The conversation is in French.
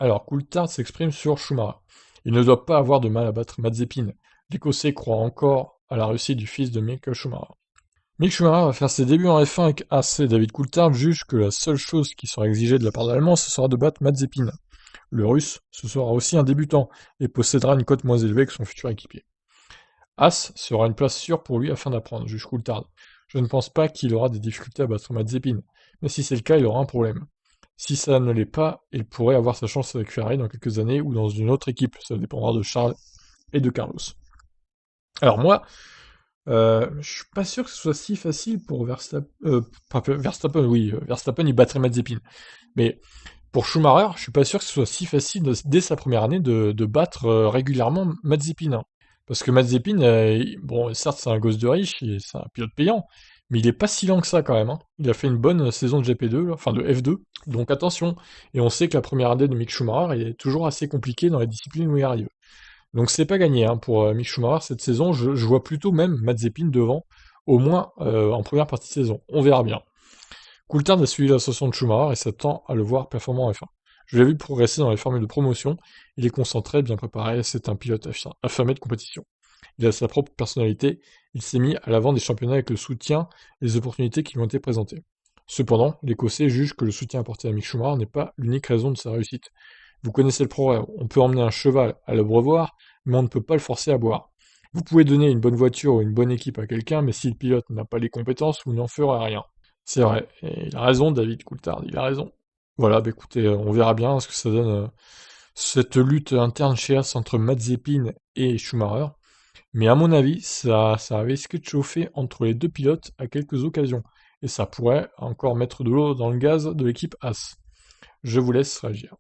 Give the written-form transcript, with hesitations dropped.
Alors, Coulthard s'exprime sur Schumacher. Il ne doit pas avoir de mal à battre Mazepin. L'Écossais croit encore à la réussite du fils de Michael Schumacher. Mick Schumacher va faire ses débuts en F1 avec AC. David Coulthard juge que la seule chose qui sera exigée de la part de l'Allemand, ce sera de battre Mazepin. Le Russe, ce sera aussi un débutant et possédera une cote moins élevée que son futur équipier. As sera une place sûre pour lui afin d'apprendre, juge Coulthard. Je ne pense pas qu'il aura des difficultés à battre Mazepin, mais si c'est le cas, il aura un problème. Si ça ne l'est pas, il pourrait avoir sa chance avec Ferrari dans quelques années ou dans une autre équipe, ça dépendra de Charles et de Carlos. Alors moi, je suis pas sûr que ce soit si facile pour Verstappen, Verstappen, oui, Verstappen il battrait Mazepin, mais pour Schumacher, je suis pas sûr que ce soit si facile dès sa première année de battre régulièrement Mazepin, hein. Parce que Mazepin, bon, certes, c'est un gosse de riche, c'est un pilote payant, mais il est pas si lent que ça quand même, hein. Il a fait une bonne saison de GP2, là, enfin de F2, donc attention. Et on sait que la première année de Mick Schumacher est toujours assez compliquée dans les disciplines où il arrive. Donc c'est pas gagné hein, pour Mick Schumacher cette saison. Je vois plutôt même Mazepin devant, au moins en première partie de saison. On verra bien. Coulthard a suivi l'ascension de Schumacher et s'attend à le voir performant en F1. Je l'ai vu progresser dans les formules de promotion, il est concentré, bien préparé, c'est un pilote affamé de compétition. Il a sa propre personnalité, il s'est mis à l'avant des championnats avec le soutien et les opportunités qui lui ont été présentées. Cependant, l'Écossais juge que le soutien apporté à Mick Schumacher n'est pas l'unique raison de sa réussite. Vous connaissez le proverbe, on peut emmener un cheval à l'abreuvoir, mais on ne peut pas le forcer à boire. Vous pouvez donner une bonne voiture ou une bonne équipe à quelqu'un, mais si le pilote n'a pas les compétences, vous n'en ferez rien. C'est vrai, et il a raison, David Coulthard, il a raison. Voilà, bah écoutez, on verra bien ce que ça donne, cette lutte interne chez As entre Mazepin et Schumacher. Mais à mon avis, ça risque de chauffer entre les deux pilotes à quelques occasions. Et ça pourrait encore mettre de l'eau dans le gaz de l'équipe As. Je vous laisse réagir.